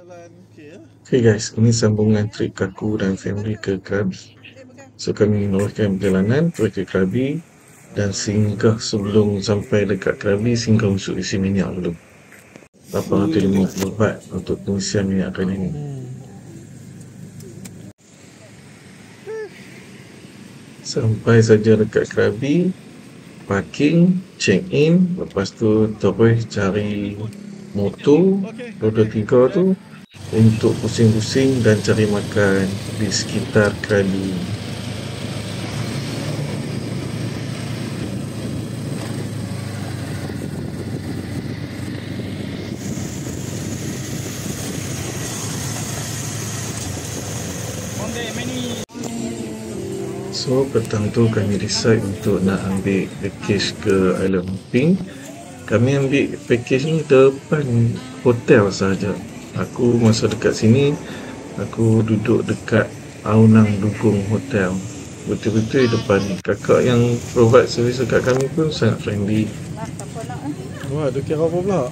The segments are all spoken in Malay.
Okay guys, ini sambungan trip aku dan family ke Krabi. So kami meneruskan perjalanan pergi ke Krabi dan singgah sebelum sampai dekat Krabi, singgah untuk isi minyak dulu. 850 baht untuk pengisian minyak kali ini. Sampai saja dekat Krabi, parking, check in, lepas tu terus cari motor roda 3 tu untuk pusing-pusing dan cari makan di sekitar Krabi. So petang tu kami decide untuk nak ambil package ke Island Hopping. Kami ambil package ni depan hotel saja. Aku masa dekat sini, aku duduk dekat Aonang Dugong Hotel. Betul-betul depan ni. Kakak yang provide servis dekat kami pun sangat friendly. Wah, dia kira apa pula?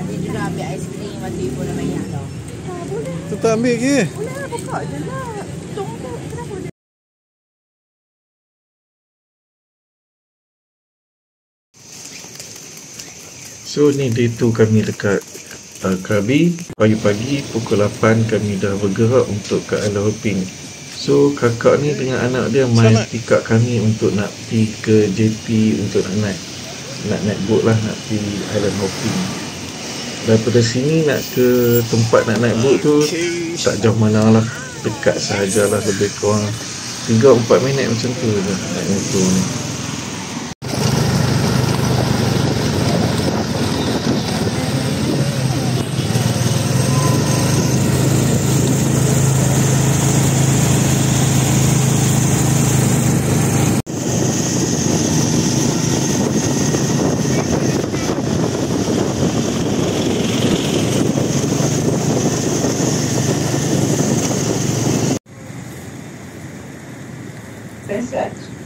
Dia juga ambil aiskrim waktu ibu nak banyak tau. Tu tak ambil ke? Boleh lah, buka je lah. Tunggu, kenapa dia? So ni day 2 kami dekat Krabi. Pagi-pagi pukul 8 kami dah bergerak untuk ke Island Hopping. So kakak ni dengan anak dia main pick up kami untuk nak pergi ke JP untuk nak naik boat lah, nak pergi Island Hopping. Daripada sini nak ke tempat nak naik boat tu tak jauh mana lah, dekat sahajalah, lebih kurang 3-4 minit macam tu je naik motor ni.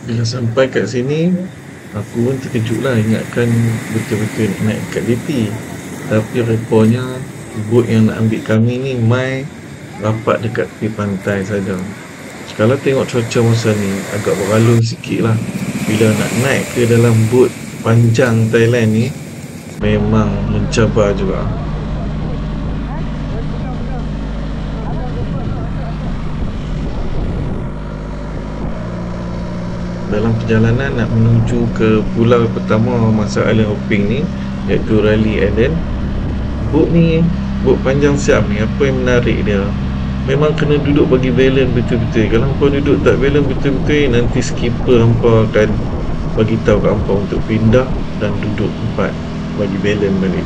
Bila sampai kat sini, aku pun terkejut lah, ingatkan betul-betul nak naik kat JP. Tapi reportnya boat yang nak ambil kami ni mai rapat dekat tepi pantai saja. Kalau tengok cuaca masa ni agak beralun sikit lah. Bila nak naik ke dalam boat panjang Thailand ni memang mencabar juga. Dalam perjalanan nak menuju ke pulau pertama masa Island Hopping ni, iaitu Rally Island. Boat panjang siap ni, apa yang menarik dia, memang kena duduk bagi balance betul-betul. Kalau hampa duduk tak balance betul-betul, nanti skipper hampa akan bagi tahu kat hampa untuk pindah dan duduk tempat bagi balance balik.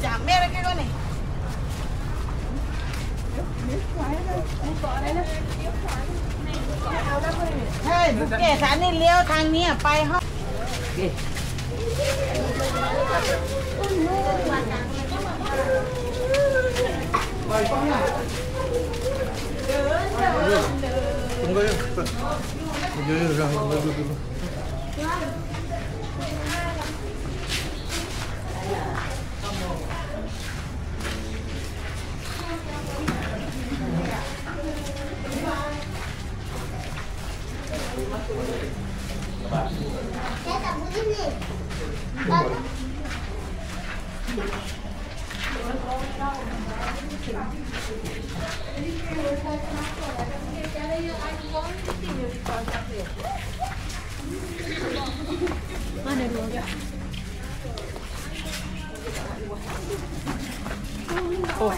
Jammer ke kau ni? Hei, bukan. Saat ni leo thang ni apa ya? Tunggu ya. Ya, dah dulu. Mana dua ke? Oh.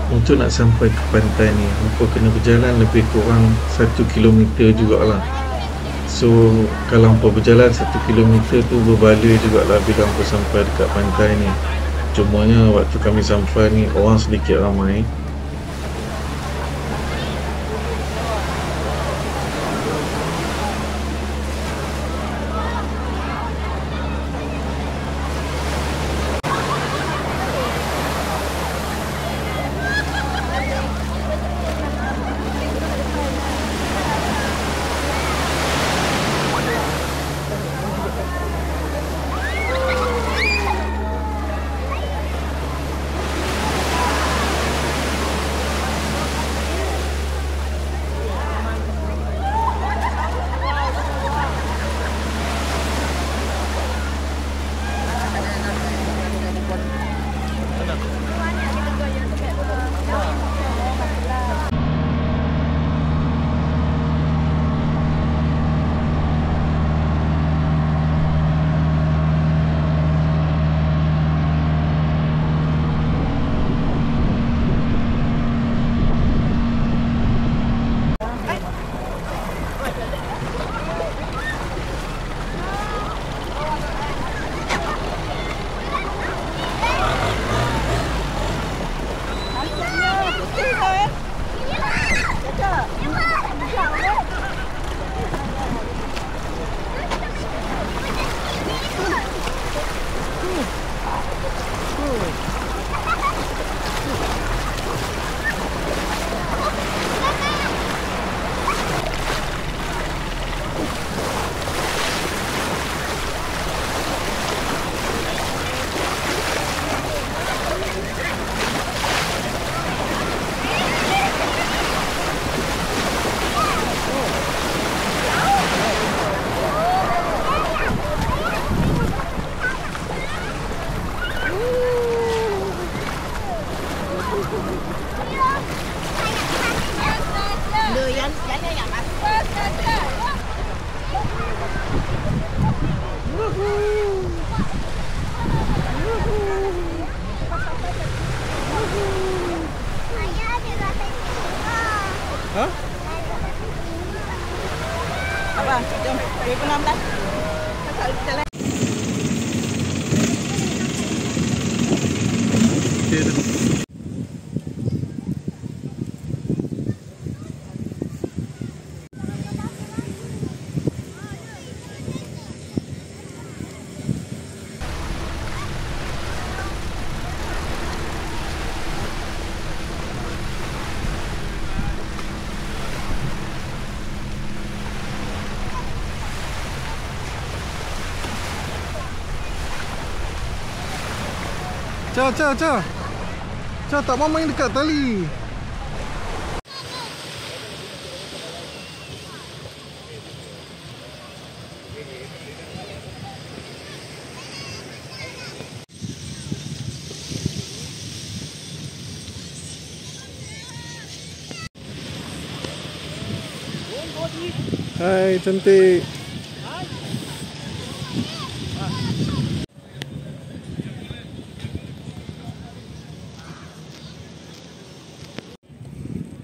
Untuk nak sampai ke pantai ni, hampa kena berjalan lebih kurang 1 kilometer jugalah. So kalau hampa berjalan 1 kilometer tu berbaloi jugalah bila hampa sampai dekat pantai ni. Cumanya waktu kami sampai ni orang sedikit ramai. Hah? Apa? Jom, 2016. Kakak jalan. Okey dah. Cha, tak mau main dekat tali. Hai cantik.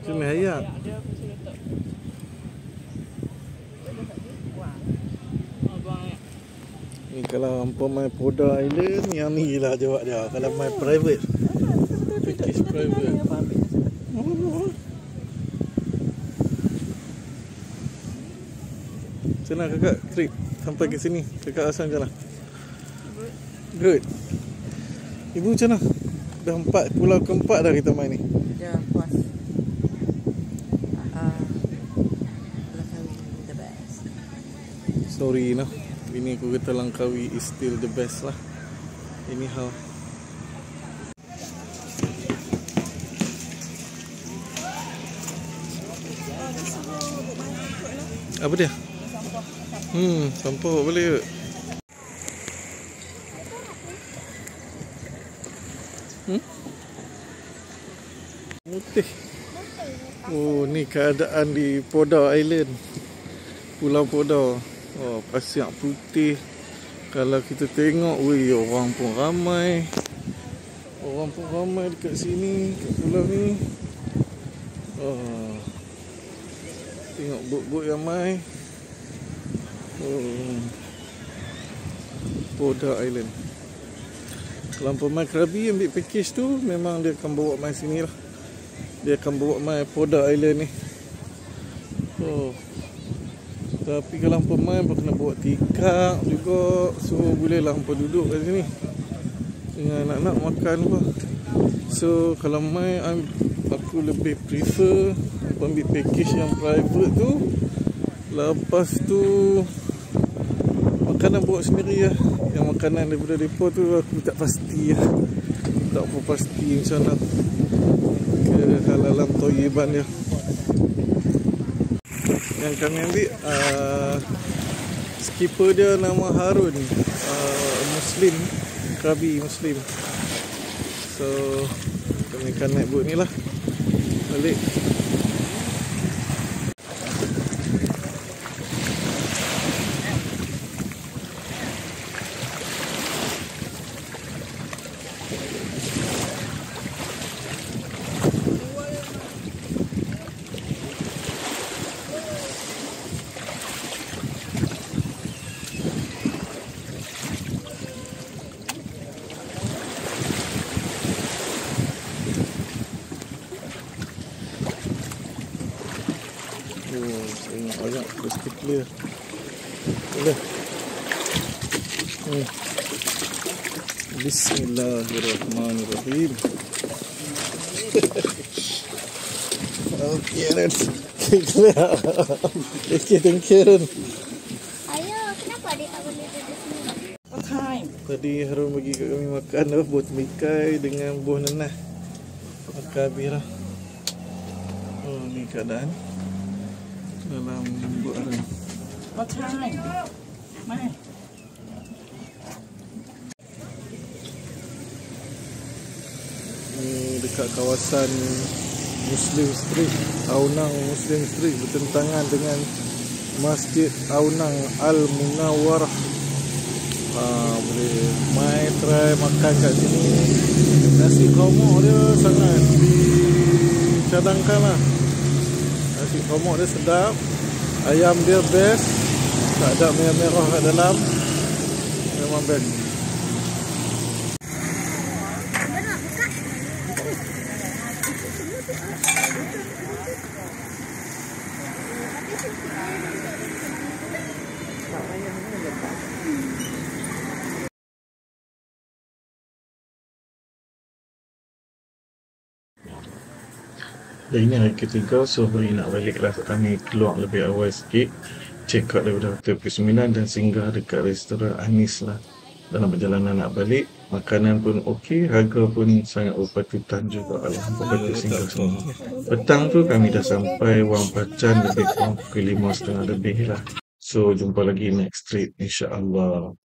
Cuma hayat. Ni kalau hampa main Poda Island, yang ni lah jawab dia. Kalau main private, package private. Macam mana kakak trip sampai ke sini? Kakak rasa macam mana? Good. Ibu macam mana? Dah pulau keempat dah kita main ni. Ya, puas. Langkawi the best. Sorry noh. Bini aku kata Langkawi is still the best lah. Anyhow. Apa dia? Sampah boleh ke? Mutih. Oh, ni keadaan di Poda Island. Pulau Poda. Oh, pasir putih. Kalau kita tengok, weh, orang pun ramai. Orang pun ramai dekat sini, kat pulau ni. Oh. Tengok bot-bot yang mai. Oh. Poda Island. Kalau pemain Krabi ambil package tu, memang dia akan bawa main sini lah. Dia akan bawa main Poda Island ni. Oh. Tapi kalau pemain pun kena bawa tikar juga. So bolehlah hampa duduk kat sini dengan anak-anak makan apa. So kalau main, aku lebih prefer ambil package yang private tu. Lepas tu makanan bawa sendiri lah. Yang makanan daripada depo tu aku tak pasti lah. Tak apa pasti macam mana ke halalan toyiban dia. Yang kami ambil skipper dia nama Harun, Muslim, Krabi Muslim. So kami akan naik boat ni lah balik. Tengok banyak crystal clear. Boleh. Bismillahirrahmanirrahim. Okay, let's clear. Okay, thank you. Ayah, kenapa adik tak boleh duduk sini? What time? Tadi Harun bagi kat kami makan lah, buah temikai dengan buah nanah. Makan habis lah. Oh, ni keadaan dalam buat Harun. What time? Mai. Ni dekat kawasan Muslim Street, Aonang Muslim Street, bertentangan dengan Masjid Aonang Al-Munawwarah. Boleh mai try makan kat sini. Nasi komok dia sangat dicadangkan lah. Nasi komok dia sedap. Ayam dia best. Tak ada merah-merah kat dalam. Memang best. Dan ini hari ketiga, so hari nak balik lah. Kami keluar lebih awal sikit, check out daripada Hotel P9 dan singgah dekat restoran Anis lah. Dalam perjalanan nak balik, makanan pun okey, harga pun sangat berpatutan juga. Alhamdulillah singgah semua. Petang tu kami dah sampai Wang Pacan lebih kurang pukul 5:30 lebih lah. So jumpa lagi next trip insya-Allah.